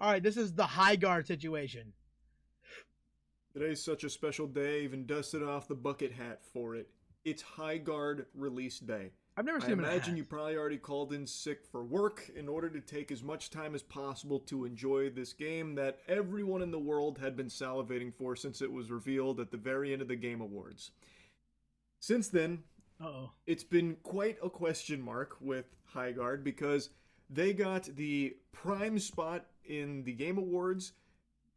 All right, this is the Highguard situation. Today's such a special day, I even dusted off the bucket hat for it. It's Highguard release day. I've never I seen him in a imagine hat. you probably already called in sick for work in order to take as much time as possible to enjoy this game that everyone in the world had been salivating for since it was revealed at the very end of the Game Awards. Since then, Uh-oh. it's been quite a question mark with Highguard because they got the prime spot in the Game Awards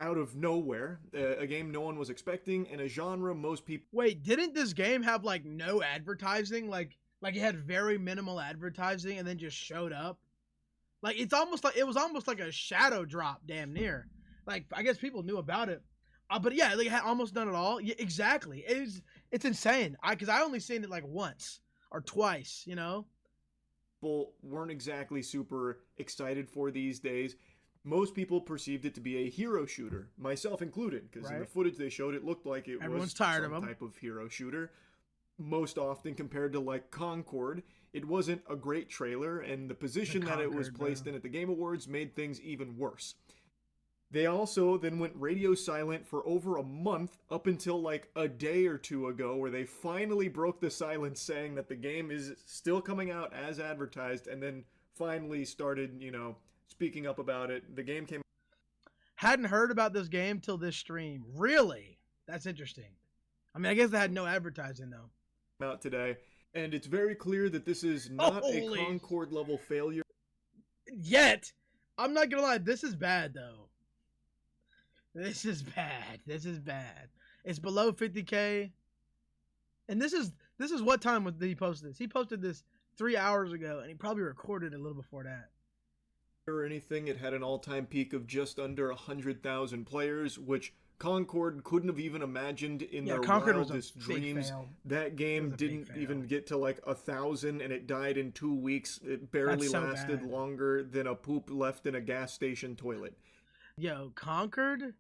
out of nowhere, a game no one was expecting, and a genre most people. Wait, didn't this game have like no advertising? Like it had very minimal advertising and then just showed up? Like it was almost like a shadow drop, damn near. Like I guess people knew about it, but yeah, like it had almost done it all. Yeah, exactly. It's insane. Because I only seen it like once or twice. You know. People weren't exactly super excited for these days. Most people perceived it to be a hero shooter, myself included, because in the footage they showed, it looked like Everyone's was tired some of 'em. type of hero shooter. Most often compared to like Concord, it wasn't a great trailer, and the position that it was placed in at the Game Awards made things even worse. They also then went radio silent for over a month up until like a day or two ago, where they finally broke the silence saying that the game is still coming out as advertised, and then finally started, speaking up about it. The game came. Hadn't heard about this game till this stream. Really? That's interesting. I mean, I guess they had no advertising though. Out today, and it's very clear that this is not a Concord level failure. Yet, I'm not gonna lie, this is bad though. This is bad. This is bad. It's below 50K. And this is what time did he post this? He posted this 3 hours ago, and he probably recorded a little before that. Or anything, it had an all-time peak of just under 100,000 players, which Concord couldn't have even imagined in their wildest dreams. That game didn't even get to like 1,000, and it died in 2 weeks. It barely lasted longer than a poop left in a gas station toilet. Yo, Concord,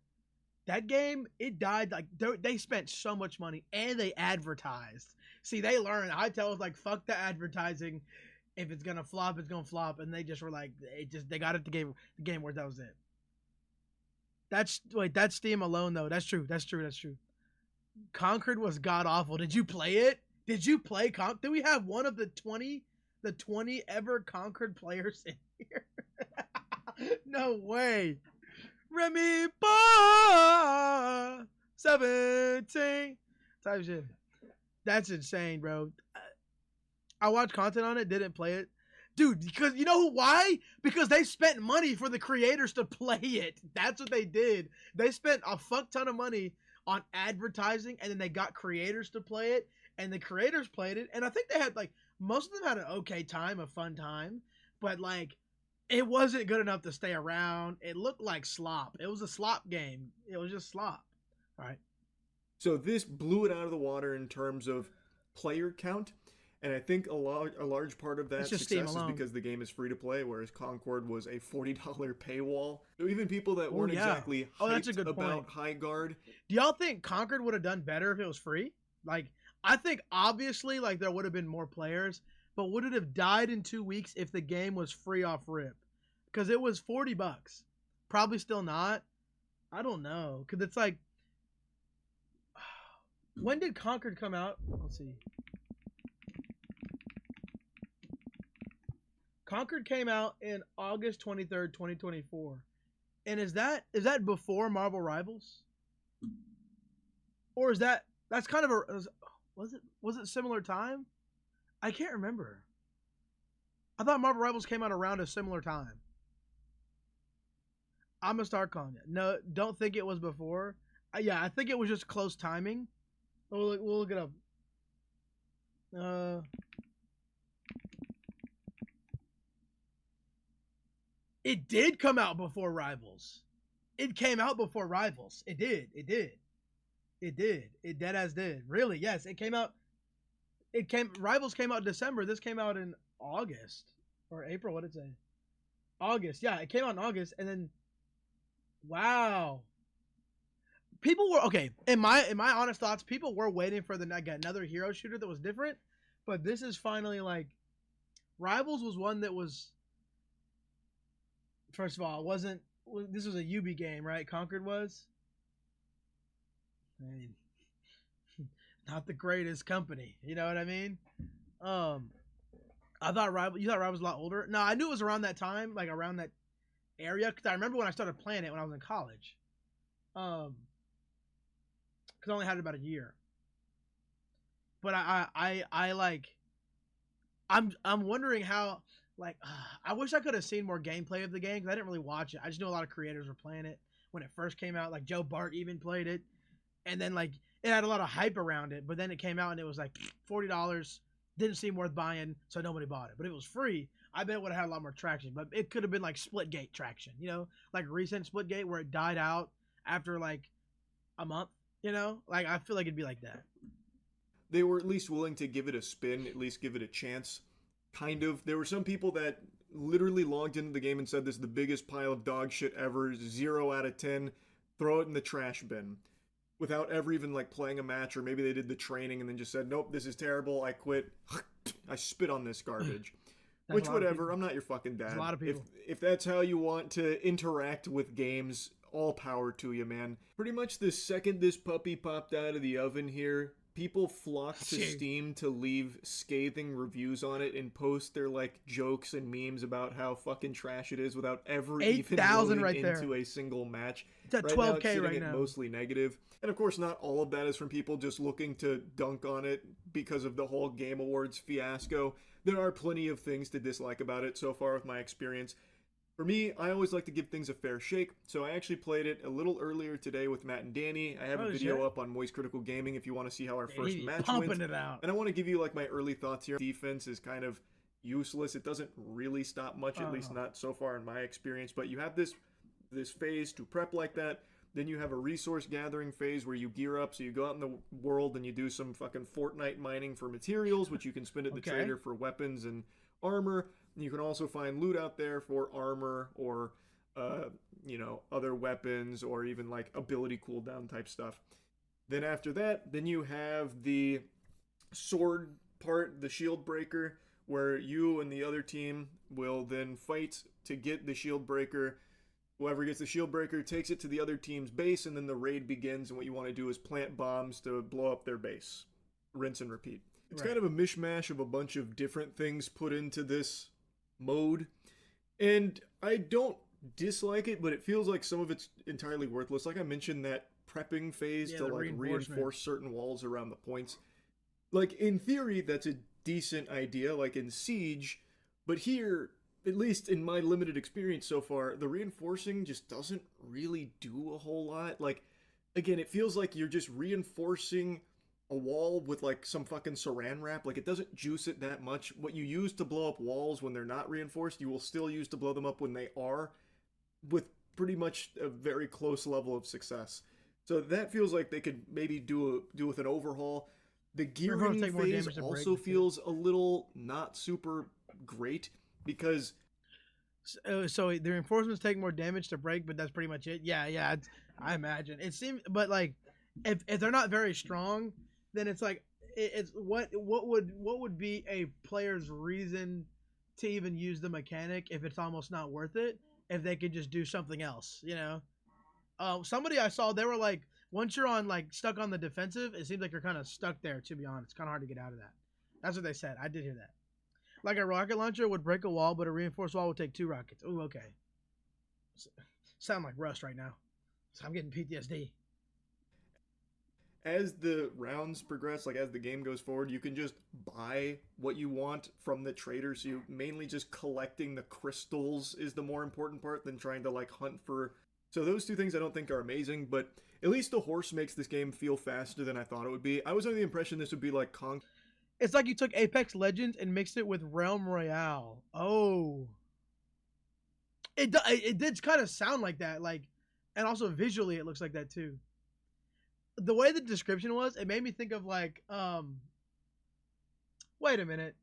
that game, it died. Like they spent so much money and they advertised. See, they learned. I tell us like, fuck the advertising. If it's gonna flop, it's gonna flop. And they just were like, they got it. The game where that was it. That's Steam alone though. That's true. Concord was god awful. Did you play it? Did you play Did we have one of the 20 ever Concord players in here? No way. Remy Bar 17 type shit. That's insane, bro. I watched content on it, didn't play it. Dude, because you know why? Because they spent money for the creators to play it. That's what they did. They spent a fuck ton of money on advertising, and then they got creators to play it, and the creators played it, and I think they had like, most of them had an okay time, a fun time, but like, it wasn't good enough to stay around. It looked like slop. It was a slop game. It was just slop. All right. So this blew it out of the water in terms of player count. And I think a large part of that success is because the game is free to play, whereas Concord was a $40 paywall. So even people that weren't exactly hyped about Highguard. Do y'all think Concord would have done better if it was free? Like, I think obviously like there would have been more players, but would it have died in 2 weeks if the game was free off rip? Because it was $40. Probably still not. I don't know. Because it's like, when did Concord come out? Let's see. Concord came out in August 23rd, 2024. And is that before Marvel Rivals? Or is that's kind of was it similar time? I can't remember. I thought Marvel Rivals came out around a similar time. I'm gonna start calling it. No, don't think it was before. Yeah, I think it was just close timing. We'll look it up. It did come out before Rivals. It came out before Rivals. It did. It dead as did. Really? Yes, it came out. Rivals came out in December. This came out in August or April. What did it say? August. Yeah, it came out in August, and then, wow. People were okay. In my honest thoughts, people were waiting for another hero shooter that was different, but this is finally like, Rivals was one that was. First of all, it this was a UB game, right? Concord was. I mean, not the greatest company. You know what I mean? Um, I thought Rival. You thought Rival was a lot older. No, I knew it was around that time, like around that area, because I remember when I started playing it when I was in college. Because I only had it about a year. But I like. I'm wondering how. Like, I wish I could have seen more gameplay of the game because I didn't really watch it. I just know a lot of creators were playing it when it first came out. Like Joe Bart even played it, and then like it had a lot of hype around it. But then it came out and it was like $40. Didn't seem worth buying, so nobody bought it. But it was free. I bet it would have had a lot more traction. But it could have been like Splitgate traction, like recent Splitgate where it died out after like a month. Like I feel like it'd be like that. They were at least willing to give it a spin, at least give it a chance. Kind of. There were some people that literally logged into the game and said this is the biggest pile of dog shit ever, 0 out of 10, throw it in the trash bin. Without ever even like playing a match, or maybe they did the training and then just said, nope, this is terrible, I quit. I spit on this garbage. Which, whatever, I'm not your fucking dad. That's a lot of people. If that's how you want to interact with games, all power to you, man. Pretty much the second this puppy popped out of the oven here, people flocked to Steam to leave scathing reviews on it and post their like jokes and memes about how fucking trash it is without ever even going right into there. a single match. It's at 12K right now. Mostly negative. And of course, not all of that is from people just looking to dunk on it because of the whole Game Awards fiasco. There are plenty of things to dislike about it so far with my experience. For me, I always like to give things a fair shake, so I actually played it a little earlier today with Matt and Danny. I have a video up on Moist Critical Gaming if you want to see how our first match went. It out. And I want to give you like my early thoughts here. Defense is kind of useless. It doesn't really stop much, at least not so far in my experience. But you have this phase to prep like that. Then you have a resource gathering phase where you gear up. So you go out in the world and you do some fucking Fortnite mining for materials, which you can spend at the trader for weapons and armor. You can also find loot out there for armor or, other weapons or even like ability cooldown type stuff. Then after that, then you have the sword part, the shield breaker, where you and the other team will then fight to get the shield breaker. Whoever gets the shield breaker takes it to the other team's base, and then the raid begins, and what you want to do is plant bombs to blow up their base. Rinse and repeat. It's kind of a mishmash of a bunch of different things put into this mode, and I don't dislike it, but it feels like some of it's entirely worthless. Like I mentioned, that prepping phase to like reinforce certain walls around the points. Like in theory, that's a decent idea, like in Siege, but here, at least in my limited experience so far, the reinforcing just doesn't really do a whole lot. Like, again, it feels like you're just reinforcing a wall with like some fucking saran wrap. Like, it doesn't juice it that much. What you use to blow up walls when they're not reinforced, you will still use to blow them up when they are, with pretty much a very close level of success. So that feels like they could maybe do with an overhaul. The gearing phase also feels a little not super great because so the reinforcements take more damage to break, but that's pretty much it. Yeah, I imagine it seems, but like if they're not very strong, then it's like it's what would be a player's reason to even use the mechanic if it's almost not worth it if they could just do something else, somebody I saw, they were like, once you're on like stuck on the defensive, it seems like you're kind of stuck there, to be honest. It's kind of hard to get out of that. That's what they said. I did hear that. Like a rocket launcher would break a wall, but a reinforced wall would take 2 rockets. Ooh, okay. Sound like Rust right now. So I'm getting PTSD. As the rounds progress, like as the game goes forward, you can just buy what you want from the trader. So you mainly just collecting the crystals is the more important part than trying to like hunt for. So those two things I don't think are amazing, but at least the horse makes this game feel faster than I thought it would be. I was under the impression this would be like It's like you took Apex Legends and mixed it with Realm Royale. Oh. It did kind of sound like that, like, and also visually it looks like that too. The way the description was, it made me think of like, wait a minute.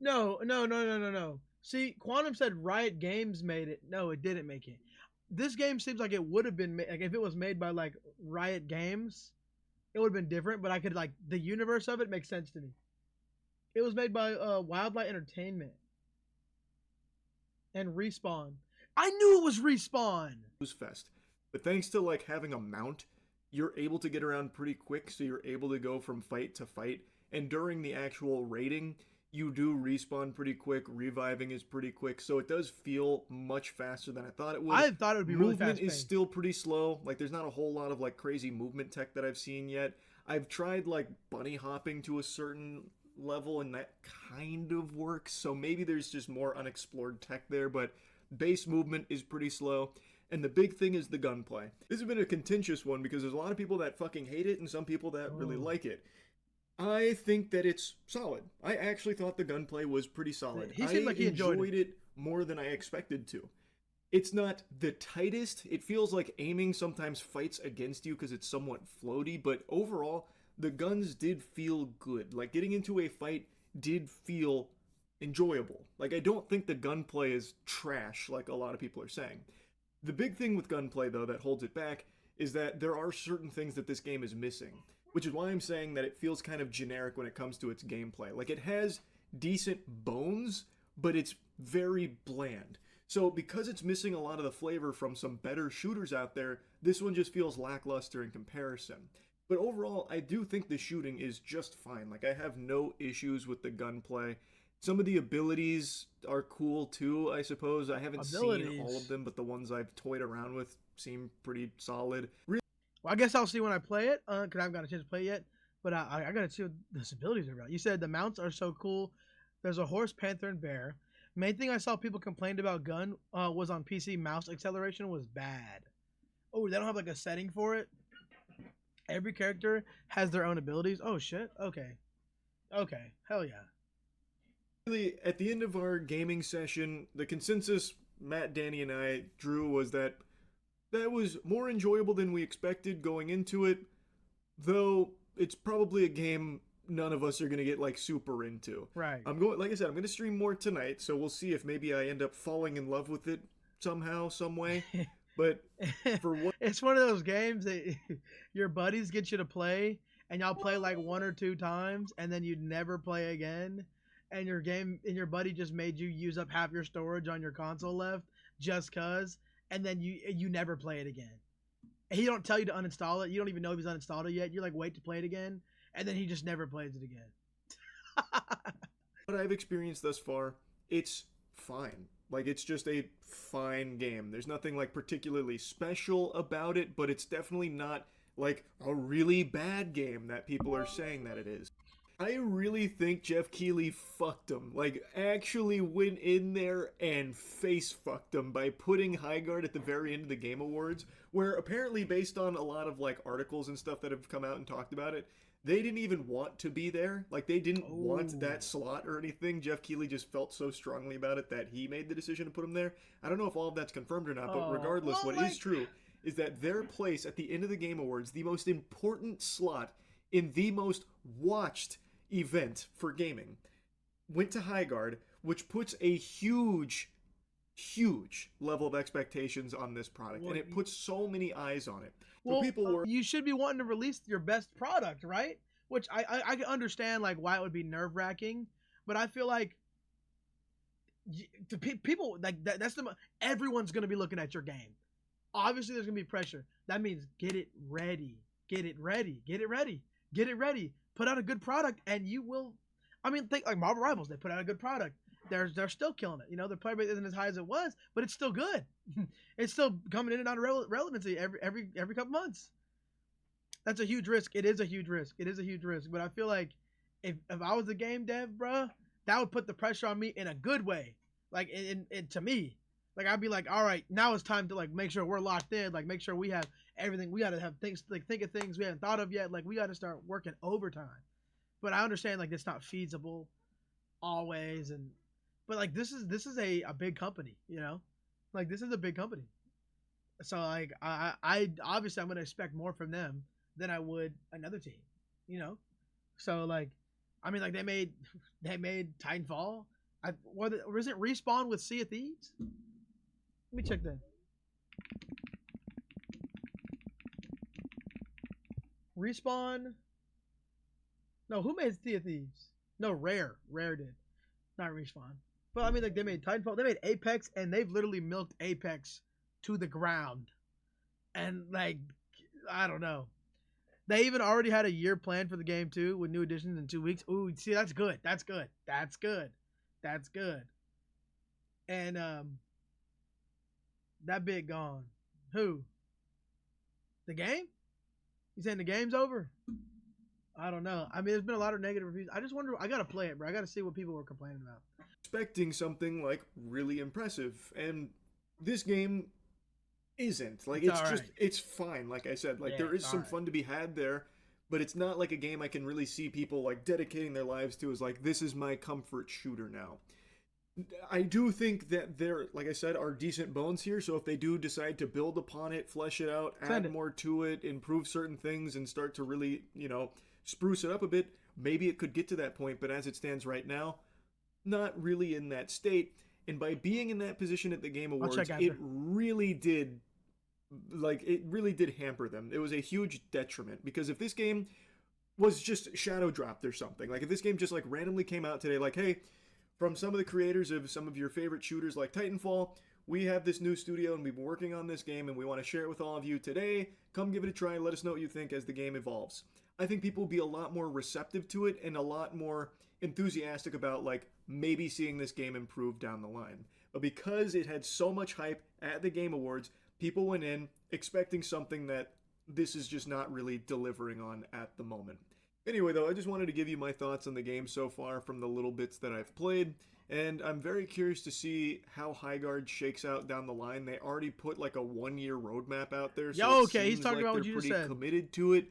No. See, Quantum said Riot Games made it. No, it didn't make it. this game seems like it would have been like if it was made by like Riot Games, it would have been different. But I could like the universe of it makes sense to me. It was made by Wildlight Entertainment and Respawn. I knew it was Respawn. Fest. But thanks to like having a mount, you're able to get around pretty quick, so you're able to go from fight to fight. And during the actual raiding, you do respawn pretty quick. Reviving is pretty quick, so it does feel much faster than I thought it would. I thought it would be really fast. Movement is still pretty slow. Like there's not a whole lot of like crazy movement tech that I've seen yet. I've tried like bunny hopping to a certain level, and that kind of works. So maybe there's just more unexplored tech there, but base movement is pretty slow. And the big thing is the gunplay. This has been a contentious one because there's a lot of people that fucking hate it and some people that really like it. I think that it's solid. I actually thought the gunplay was pretty solid. He seemed like he enjoyed it more than I expected to. It's not the tightest. It feels like aiming sometimes fights against you because it's somewhat floaty, but overall, the guns did feel good. Like getting into a fight did feel enjoyable. Like I don't think the gunplay is trash like a lot of people are saying. The big thing with gunplay, though, that holds it back is that there are certain things that this game is missing, which is why I'm saying that it feels kind of generic when it comes to its gameplay. Like, it has decent bones, but it's very bland. So, because it's missing a lot of the flavor from some better shooters out there, this one just feels lackluster in comparison. But overall, I do think the shooting is just fine. Like, I have no issues with the gunplay. Some of the abilities are cool too, I suppose. I haven't seen all of them, but the ones I've toyed around with seem pretty solid. Well, I guess I'll see when I play it, because I haven't got a chance to play it yet. But I got to see what the abilities are about. You said the mounts are so cool. There's a horse, panther, and bear. Main thing I saw people complained about gun was on PC, mouse acceleration was bad. Oh, they don't have like a setting for it? Every character has their own abilities? Oh, shit. Okay. Okay. Hell yeah. At the end of our gaming session, the consensus Matt, Danny, and I drew was that was more enjoyable than we expected going into it, though it's probably a game none of us are going to get like super into. Right. Like I said, I'm going to stream more tonight, so we'll see if maybe I end up falling in love with it somehow, some way. But for what it's one of those games that your buddies get you to play, and y'all play like 1 or 2 times, and then you never play again. And your buddy just made you use up half your storage on your console left just cause, and then you never play it again. And he don't tell you to uninstall it. You don't even know if he's uninstalled it yet. You like wait to play it again, and then he just never plays it again. What I've experienced thus far, it's fine. Like it's just a fine game. There's nothing like particularly special about it, but it's definitely not like a really bad game that people are saying that it is. I really think Jeff Keighley fucked him. Like, actually went in there and face fucked him by putting Highguard at the very end of the Game Awards, where apparently based on a lot of, like, articles and stuff that have come out and talked about it, they didn't even want to be there. Like, they didn't want that slot or anything. Jeff Keighley just felt so strongly about it that he made the decision to put him there. I don't know if all of that's confirmed or not, but regardless, what is true is that their place at the end of the Game Awards, the most important slot in the most watched event for gaming, went to Highguard, which puts a huge level of expectations on this product, and it puts so many eyes on it. You should be wanting to release your best product, right? Which I can understand like why it would be nerve-wracking, but I feel like people like everyone's gonna be looking at your game. Obviously, there's gonna be pressure. That means get it ready. Put out a good product, and you will. I mean, think like Marvel Rivals. They put out a good product. They're still killing it. You know, their player base isn't as high as it was, but it's still good. It's still coming in and out of relevancy every couple months. That's a huge risk. It is a huge risk. But I feel like if I was a game dev, bro, that would put the pressure on me in a good way. Like to me, like I'd be like, all right, now it's time to like make sure we're locked in. Like make sure we have everything. We got to have things, like think of things we haven't thought of yet. Like we got to start working overtime. But I understand like it's not feasible always, but like this is a big company, you know, like this is a big company. So like I obviously I'm gonna expect more from them than I would another team, you know. So like, I mean like they made Titanfall. Was it Respawn with Sea of Thieves? Let me check that. Respawn. No, who made Sea of Thieves? No, Rare. Rare did. Not Respawn. But I mean, like, they made Titanfall. They made Apex, and they've literally milked Apex to the ground. And, like, I don't know. They even already had a year planned for the game, too, with new additions in 2 weeks. Ooh, see, that's good. That's good. That's good. That's good. And, that bit gone. Who? The game? You saying the game's over? I don't know. I mean, there's been a lot of negative reviews. I just wonder. I gotta play it, bro. I gotta see what people were complaining about. Expecting something like really impressive, and this game isn't. Like, it's just right. It's fine. Like I said, like, there is some fun to be had there, but it's not like a game I can really see people like dedicating their lives to as like, this is my comfort shooter now. I do think that there, like I said, are decent bones here. So if they do decide to build upon it, flesh it out, add more to it, improve certain things, and start to really, you know, spruce it up a bit, maybe it could get to that point. But as it stands right now, not really in that state. And by being in that position at the Game Awards, it really did, like, it really did hamper them. It was a huge detriment, because if this game was just shadow dropped or something, like if this game just like randomly came out today, like, hey, from some of the creators of some of your favorite shooters like Titanfall, we have this new studio and we've been working on this game and we want to share it with all of you today. Come give it a try and let us know what you think as the game evolves. I think people will be a lot more receptive to it and a lot more enthusiastic about, like, maybe seeing this game improve down the line. But because it had so much hype at the Game Awards, people went in expecting something that this is just not really delivering on at the moment. Anyway, though, I just wanted to give you my thoughts on the game so far from the little bits that I've played, and I'm very curious to see how Highguard shakes out down the line. They already put like a 1-year roadmap out there, so he's talking about what you just said. They're pretty committed to it.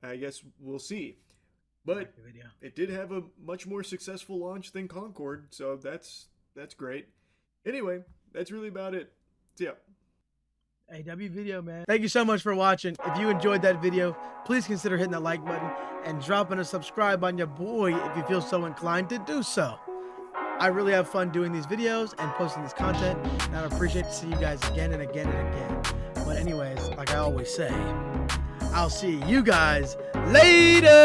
I guess we'll see. But it did have a much more successful launch than Concord, so that's great. Anyway, that's really about it. See ya. AW video, man. Thank you so much for watching. If you enjoyed that video, please consider hitting that like button and dropping a subscribe on your boy if you feel so inclined to do so. I really have fun doing these videos and posting this content, and I'd appreciate to see you guys again and again and again. But anyways, like I always say, I'll see you guys later.